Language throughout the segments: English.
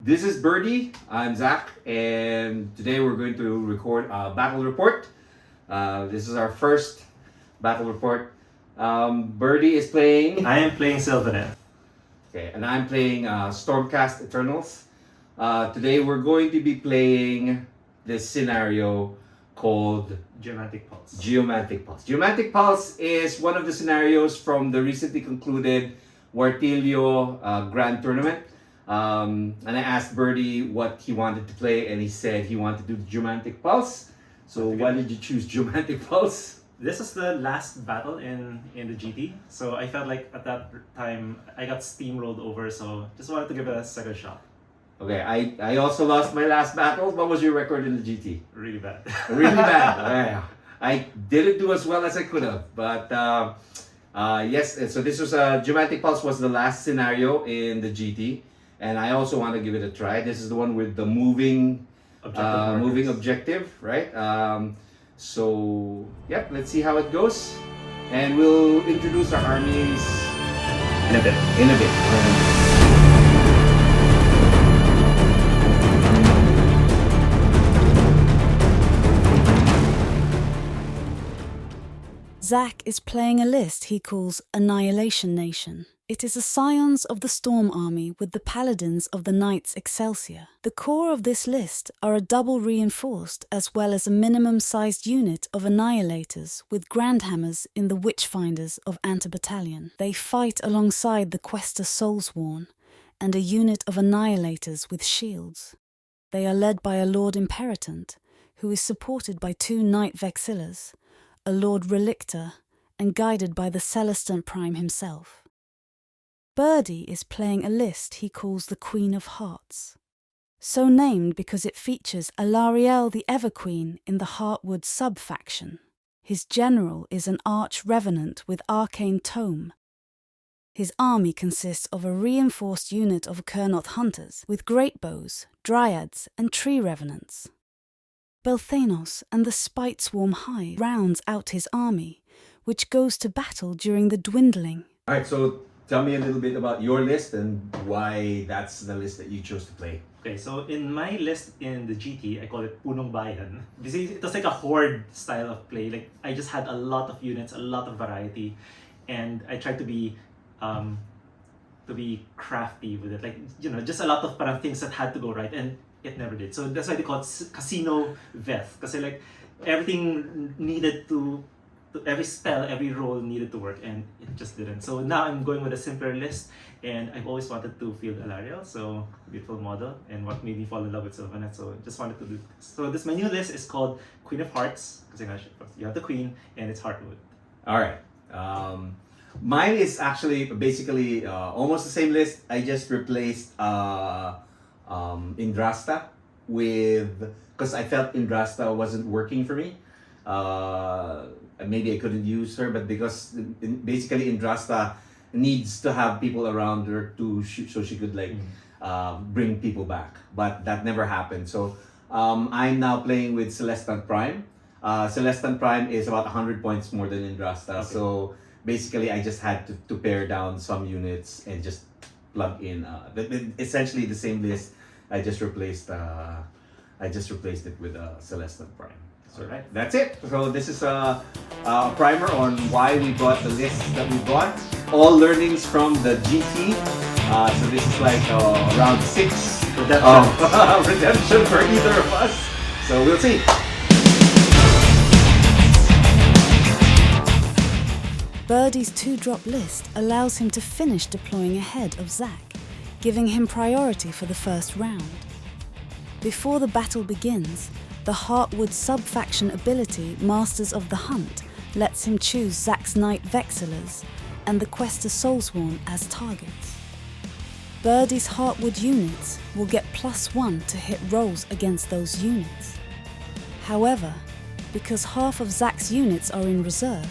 This is Birdie. I'm Zach, and today we're going to record a battle report. This is our first battle report. Birdie is playing. I am playing Sylvaneth. Okay, and I'm playing Stormcast Eternals. Today we're going to be playing this scenario called Geomantic Pulse. Geomantic Pulse. Geomantic Pulse is one of the scenarios from the recently concluded Wartilio Grand Tournament. And I asked Birdie what he wanted to play, and he said he wanted to do Geomantic Pulse. So why did you choose Geomantic Pulse? This is the last battle in the GT, so I felt like at that time I got steamrolled over, so just wanted to give it a second shot. Okay, I also lost my last battle. What was your record in the GT? Really bad. Really bad. Yeah. I didn't do as well as I could have, but yes. So this was Geomantic Pulse was the last scenario in the GT, and I also want to give it a try. This is the one with the moving objective, right? So yep, let's see how it goes, and we'll introduce our armies In a bit. Zach is playing a list he calls Annihilation Nation. It is a Scions of the Storm army with the Paladins of the Knights Excelsior. The core of this list are a double reinforced as well as a minimum-sized unit of Annihilators with Grandhammers in the Witchfinders of Anti-Battalion. They fight alongside the Questa Soulsworn and a unit of Annihilators with shields. They are led by a Lord Imperatant, who is supported by 2 Knight Vexillars, a Lord Relictor, and guided by the Celestant Prime himself. Birdie is playing a list he calls the Queen of Hearts, so named because it features Alarielle the Everqueen in the Heartwood sub-faction. His general is an Arch-Revenant with Arcane Tome. His army consists of a reinforced unit of Kurnoth Hunters with Great Bows, Dryads, and Tree Revenants. Belthanos and the Spiteswarm Hive rounds out his army, which goes to battle during the dwindling. Alright, so tell me a little bit about your list and why that's the list that you chose to play. Okay, so in my list in the GT, I call it Punong Bayan. It was like a horde style of play. Like I just had a lot of units, a lot of variety, and I tried to be crafty with it. Like, you know, just a lot of parang things that had to go right, and it never did. So that's why they call it Casino Veth. Because like everything needed to every spell, every roll needed to work, and it just didn't. So now I'm going with a simpler list, and I've always wanted to field Alarielle, so beautiful model, and what made me fall in love with Sylvaneth, so just wanted to do this. So my new list is called Queen of Hearts, because you have the Queen, and it's Heartwood. Alright. Mine is actually basically almost the same list. I just replaced Indrasta with, because I felt Indrasta wasn't working for me. Maybe I couldn't use her, but because basically Indrasta needs to have people around her to so she could like bring people back, but that never happened. So I'm now playing with Celestant Prime. Celestant Prime is about 100 points more than Indrasta, okay. So basically I just had to pare down some units and just plug in essentially the same list. I just replaced it with Celestant Prime. So Alright. That's it. So this is a primer on why we bought the list that we bought. All learnings from the GT. So this is like round 6 redemption for either of us. So we'll see. Birdie's 2-drop list allows him to finish deploying ahead of Zach, giving him priority for the first round. Before the battle begins, the Heartwood sub-faction ability Masters of the Hunt lets him choose Zach's Knight Vexillars and the Questa Soulsworn as targets. Birdie's Heartwood units will get +1 to hit rolls against those units. However, because half of Zach's units are in reserve,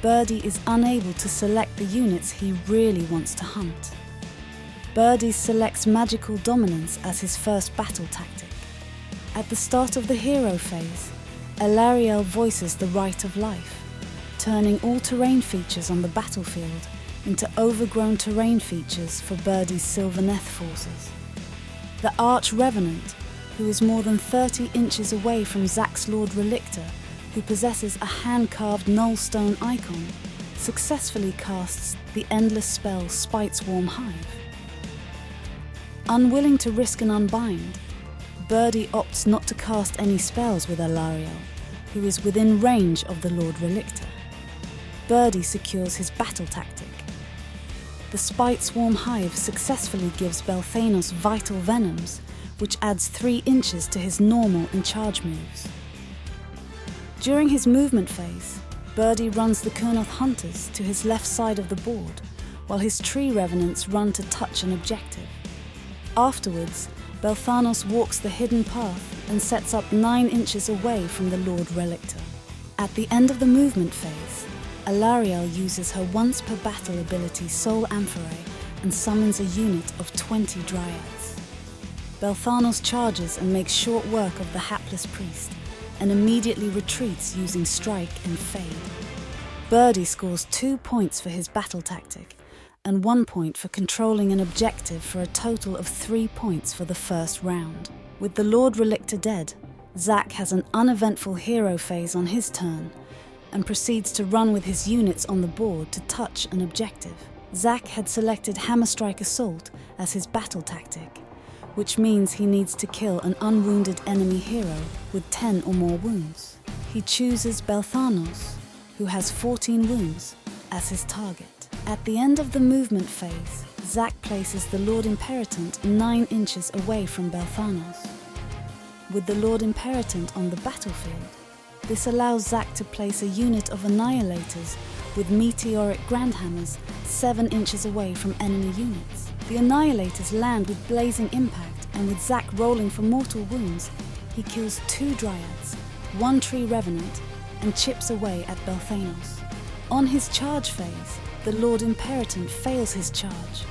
Birdie is unable to select the units he really wants to hunt. Birdie selects Magical Dominance as his first battle tactic. At the start of the hero phase, Alarielle voices the Right of Life, turning all terrain features on the battlefield into overgrown terrain features for Birdie's Sylvaneth forces. The Arch-Revenant, who is more than 30 inches away from Zack's Lord Relictor, who possesses a hand-carved nullstone icon, successfully casts the endless spell Spiteswarm Hive. Unwilling to risk an unbind, Birdie opts not to cast any spells with Alariel, who is within range of the Lord Relictor. Birdie secures his battle tactic. The Spiteswarm Hive successfully gives Belthanos vital venoms, which adds 3 inches to his normal and charge moves. During his movement phase, Birdie runs the Kurnoth Hunters to his left side of the board, while his Tree Revenants run to touch an objective. Afterwards, Belthanos walks the hidden path and sets up 9 inches away from the Lord Relictor. At the end of the movement phase, Alariel uses her once per battle ability Soul Amphorae and summons a unit of 20 Dryads. Belthanos charges and makes short work of the hapless priest, and immediately retreats using Strike and Fade. Birdie scores 2 points for his battle tactic, and 1 point for controlling an objective for a total of 3 points for the first round. With the Lord Relictor dead, Zack has an uneventful hero phase on his turn, and proceeds to run with his units on the board to touch an objective. Zack had selected Hammerstrike Assault as his battle tactic, which means he needs to kill an unwounded enemy hero with 10 or more wounds. He chooses Belthanos, who has 14 wounds, as his target. At the end of the movement phase, Zack places the Lord Imperatant 9 inches away from Belthanos. With the Lord Imperatant on the battlefield, this allows Zack to place a unit of Annihilators with Meteoric Grandhammers 7 inches away from enemy units. The Annihilators land with Blazing Impact, and with Zack rolling for mortal wounds, he kills 2 Dryads, 1 Tree Revenant, and chips away at Belthanos. On his charge phase, the Lord Imperatant fails his charge,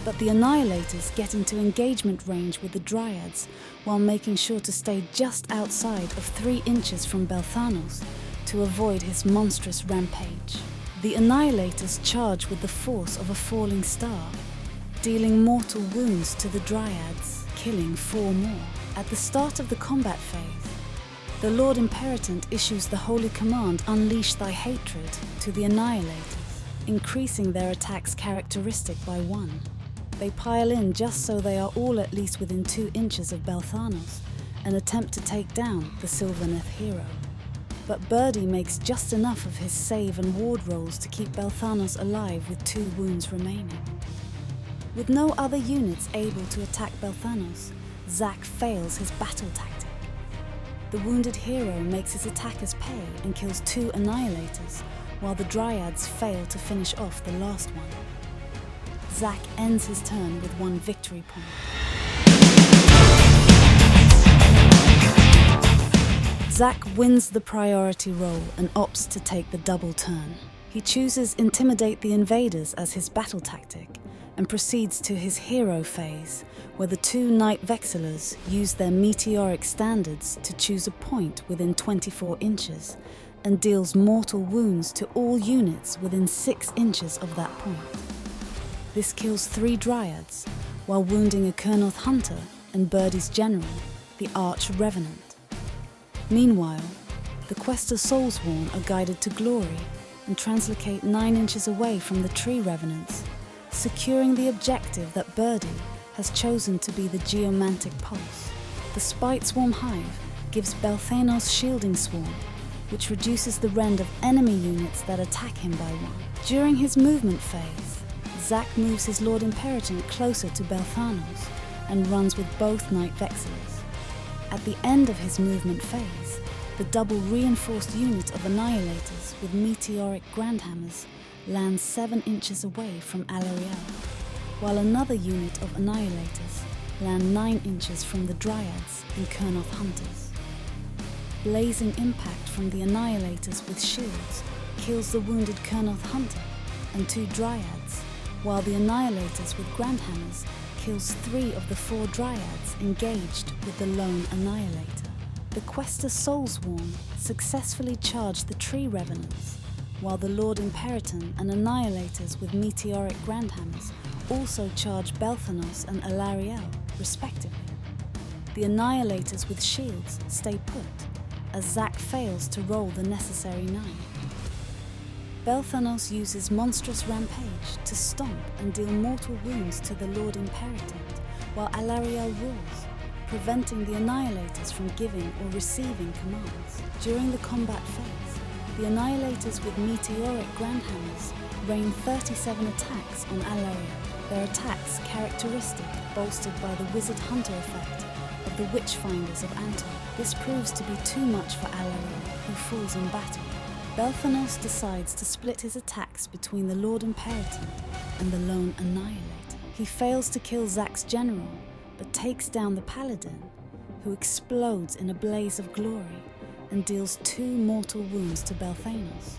but the Annihilators get into engagement range with the Dryads while making sure to stay just outside of 3 inches from Belthanos to avoid his monstrous rampage. The Annihilators charge with the force of a falling star, dealing mortal wounds to the Dryads, killing 4 more. At the start of the combat phase, the Lord Imperatant issues the holy command Unleash Thy Hatred to the Annihilators, increasing their attack's characteristic by 1. They pile in just so they are all at least within 2 inches of Belthanos and attempt to take down the Sylvaneth hero. But Birdie makes just enough of his save and ward rolls to keep Belthanos alive with 2 wounds remaining. With no other units able to attack Belthanos, Zack fails his battle tactic. The wounded hero makes his attackers pay and kills 2 Annihilators, while the Dryads fail to finish off the last one. Zack ends his turn with 1 victory point. Zack wins the priority roll and opts to take the double turn. He chooses Intimidate the Invaders as his battle tactic, and proceeds to his hero phase, where the 2 Night Vexillers use their meteoric standards to choose a point within 24 inches, and deals mortal wounds to all units within 6 inches of that point. This kills 3 Dryads, while wounding a Kurnoth Hunter and Birdie's general, the Arch-Revenant. Meanwhile, the Quester Soulsworn are guided to glory and translocate 9 inches away from the Tree Revenants, securing the objective that Birdie has chosen to be the Geomantic Pulse. The Spiteswarm Hive gives Belthanos Shielding Swarm, which reduces the rend of enemy units that attack him by 1. During his movement phase, Zack moves his Lord Imperatant closer to Belthanos and runs with both Night Vexillers. At the end of his movement phase, the double reinforced unit of Annihilators with Meteoric Grandhammers lands 7 inches away from Alariel, while another unit of Annihilators land 9 inches from the Dryads and Kurnoth Hunters. Blazing Impact from the Annihilators with shields kills the wounded Kurnoth Hunter and 2 Dryads, while the Annihilators with Grandhammers kills 3 of the 4 Dryads engaged with the lone Annihilator. The Quester Soulsworn successfully charged the Tree Revenants, while the Lord Imperatant and Annihilators with Meteoric Grandhammers also charge Belthanos and Alariel, respectively. The Annihilators with shields stay put, as Zack fails to roll the necessary 9. Belthanos uses Monstrous Rampage to stomp and deal mortal wounds to the Lord Imperatant, while Alarielle rules, preventing the Annihilators from giving or receiving commands. During the combat phase, the Annihilators with Meteoric Grandhammers rain 37 attacks on Alarielle, their attacks characteristic bolstered by the Wizard Hunter effect of the Witchfinders of Anton. This proves to be too much for Alarielle, who falls in battle. Belthanos decides to split his attacks between the Lord Imperatant and the lone Annihilator. He fails to kill Zack's general, but takes down the Paladin, who explodes in a blaze of glory and deals 2 mortal wounds to Belthanos,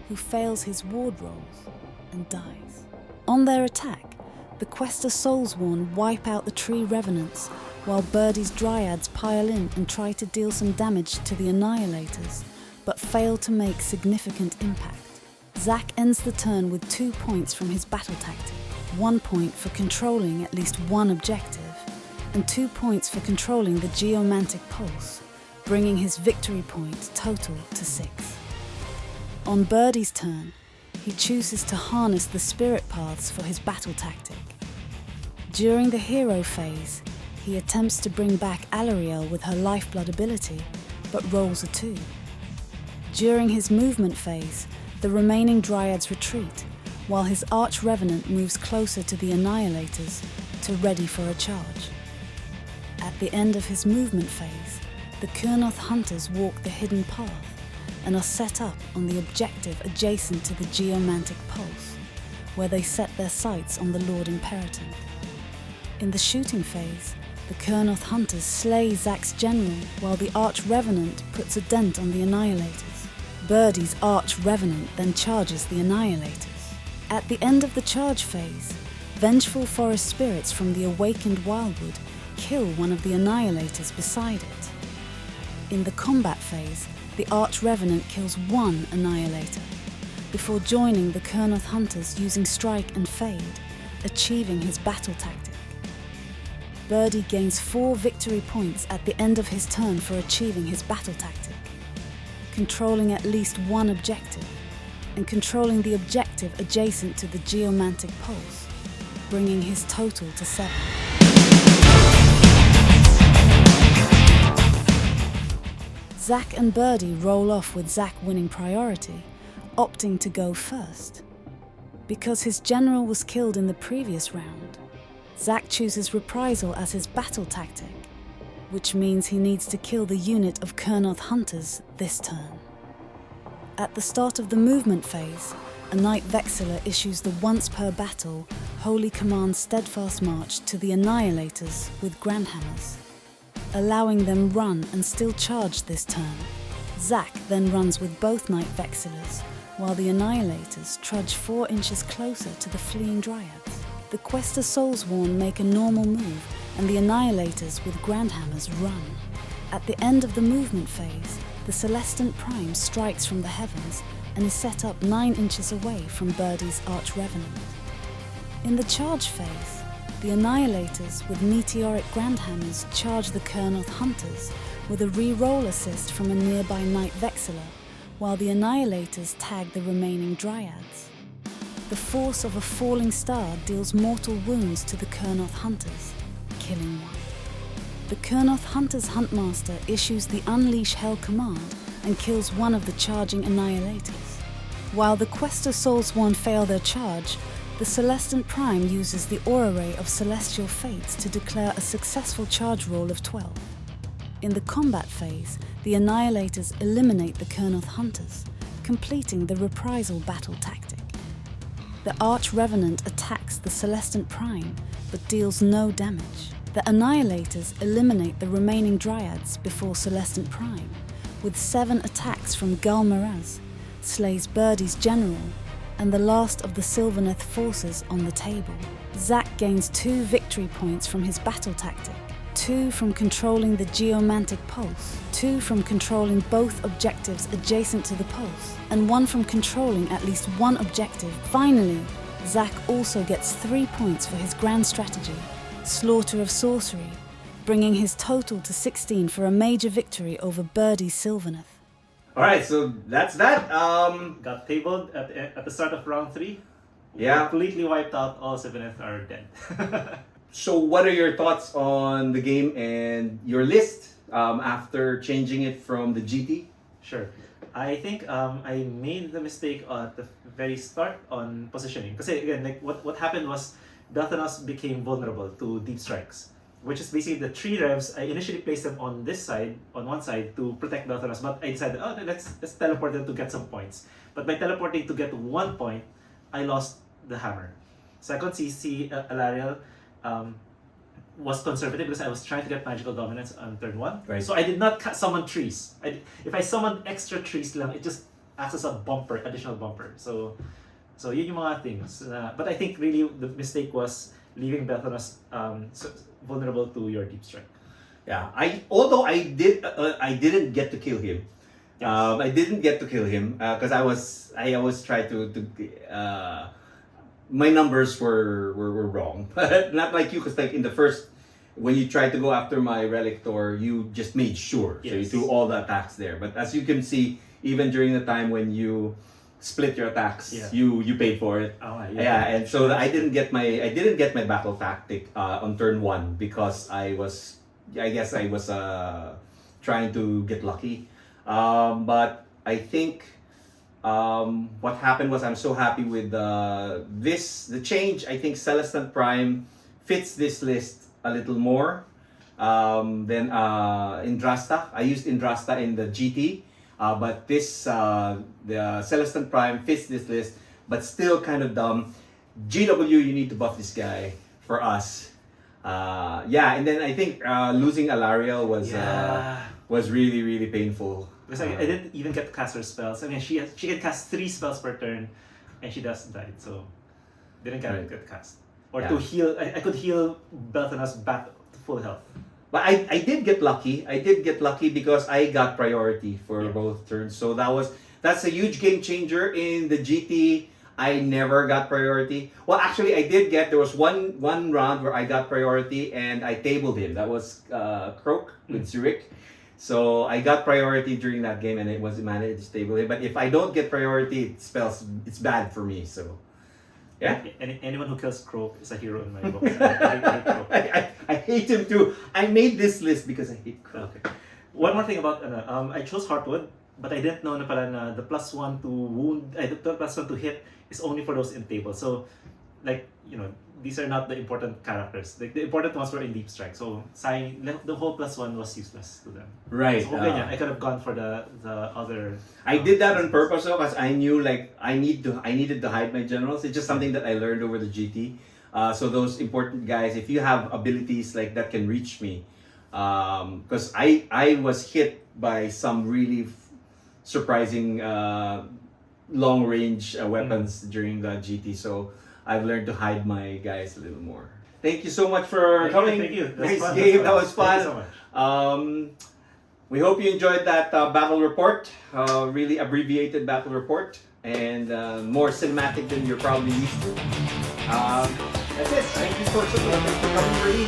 who fails his ward rolls and dies. On their attack, the Questa Soulsworn wipe out the Tree Revenants, while Birdie's Dryads pile in and try to deal some damage to the Annihilators, but fail to make significant impact. Zack ends the turn with 2 points from his battle tactic, 1 point for controlling at least one objective, and 2 points for controlling the Geomantic Pulse, bringing his victory point total to 6. On Birdie's turn, he chooses to harness the Spirit Paths for his battle tactic. During the hero phase, he attempts to bring back Alarielle with her Lifeblood ability, but rolls a 2. During his movement phase, the remaining Dryads retreat, while his Arch Revenant moves closer to the Annihilators to ready for a charge. At the end of his movement phase, the Kurnoth Hunters walk the hidden path and are set up on the objective adjacent to the Geomantic Pulse, where they set their sights on the Lord Imperatant. In the shooting phase, the Kurnoth Hunters slay Zack's general, while the Arch Revenant puts a dent on the Annihilators. Birdie's Arch Revenant then charges the Annihilators. At the end of the charge phase, vengeful forest spirits from the awakened Wildwood kill one of the Annihilators beside it. In the combat phase, the Arch Revenant kills 1 Annihilator, before joining the Kurnoth Hunters using Strike and Fade, achieving his battle tactic. Birdie gains 4 victory points at the end of his turn for achieving his battle tactic, controlling at least 1 objective, and controlling the objective adjacent to the Geomantic Pulse, bringing his total to 7. Zack and Birdie roll off with Zack winning priority, opting to go first. Because his general was killed in the previous round, Zack chooses Reprisal as his battle tactic, which means he needs to kill the unit of Kurnoth Hunters this turn. At the start of the movement phase, a Knight Vexillor issues the once per battle Holy Command Steadfast March to the Annihilators with Grandhammers, allowing them run and still charge this turn. Zack then runs with both Knight Vexillors, while the Annihilators trudge 4 inches closer to the fleeing Dryads. The Questa Soulsworn make a normal move, and the Annihilators with Grandhammers run. At the end of the movement phase, the Celestant Prime strikes from the heavens and is set up 9 inches away from Birdie's Arch Revenant. In the charge phase, the Annihilators with Meteoric Grandhammers charge the Kurnoth Hunters with a re-roll assist from a nearby Knight Vexillor, while the Annihilators tag the remaining Dryads. The force of a falling star deals mortal wounds to the Kurnoth Hunters, killing 1. The Kurnoth Hunters Huntmaster issues the Unleash Hell command and kills 1 of the charging Annihilators. While the Questa Soulsworn fail their charge, the Celestant Prime uses the Aura Ray of Celestial Fates to declare a successful charge roll of 12. In the combat phase, the Annihilators eliminate the Kurnoth Hunters, completing the Reprisal battle tactic. The Arch Revenant attacks the Celestant Prime, but deals no damage. The Annihilators eliminate the remaining Dryads before Celestant Prime, with 7 attacks from Gulmaraz, slays Birdie's general, and the last of the Sylvaneth forces on the table. Zack gains 2 victory points from his battle tactic, 2 from controlling the Geomantic Pulse, 2 from controlling both objectives adjacent to the Pulse, and 1 from controlling at least 1 objective. Finally, Zack also gets 3 points for his grand strategy, Slaughter of Sorcery, bringing his total to 16 for a major victory over Birdie's Sylvaneth. All right, so that's that. Got tabled at the start of round 3. Yeah. Completely wiped out. All Sylvaneth are dead. So what are your thoughts on the game and your list after changing it from the GT? Sure. I think I made the mistake at the very start on positioning. Because again, like what happened was Belthanos became vulnerable to deep strikes, which is basically the 3 revs. I initially placed them on this side, on one side, to protect Belthanos, but I decided, let's teleport them to get some points. But by teleporting to get 1 point, I lost the hammer. Second CC, Alariel was conservative because I was trying to get magical dominance on turn 1. Right. So I did not summon trees. If I summoned extra trees lang, it just acts as a bumper, additional bumper. So yun yung mga things. But I think really the mistake was leaving Belthanos vulnerable to your deep strike. Yeah, although I didn't get to kill him. Yes. I didn't get to kill him because I always try to my numbers were wrong. Not like you, because like in the first, when you tried to go after my Relictor, you just made sure. Yes. So you threw all the attacks there. But as you can see, even during the time when you split your attacks, Yeah. you paid for it. Oh, Yeah, and so I didn't get my battle tactic on turn 1 because I guess I was trying to get lucky. But I think what happened was I'm so happy with the change. I think Celestant Prime fits this list a little more than Indrasta. I used Indrasta in the GT, but the Celestant Prime fits this list, but still kind of dumb. GW, you need to buff this guy for us. And then I think losing Alariel was really, really painful. Because I didn't even get to cast her spells. I mean, she can cast 3 spells per turn, and she just died. So didn't get cast. Or to heal, I could heal Belthanos back to full health. But I did get lucky. I did get lucky because I got priority for both turns. So that's a huge game changer. In the GT, I never got priority. Well, actually, there was one round where I got priority and I tabled him. That was Croak with Zurich. So I got priority during that game and it was managed to table him. But if I don't get priority, it's bad for me. So yeah. Anyone who kills Croak is a hero in my book. I hate Croak. I hate him too. I made this list because I hate Croak. Okay. One more thing about I chose Heartwood, but I didn't know na pala na the +1 to wound, the +1 to hit is only for those in table. So, like, these are not the important characters. Like, the important ones were in deep strike. So, the whole +1 was useless to them. Right. So, I could have gone for the other. I did that on purpose though, because I knew like I needed to hide my generals. It's just something that I learned over the GT. So those important guys, if you have abilities like that can reach me, because I was hit by some really surprising long range weapons during the GT. So I've learned to hide my guys a little more. Thank you so much for coming. Thank you. Nice game. That was fun. Thank you so much. We hope you enjoyed that battle report. Really abbreviated battle report and more cinematic than you're probably used to. That's it. Thank you for coming, Brady.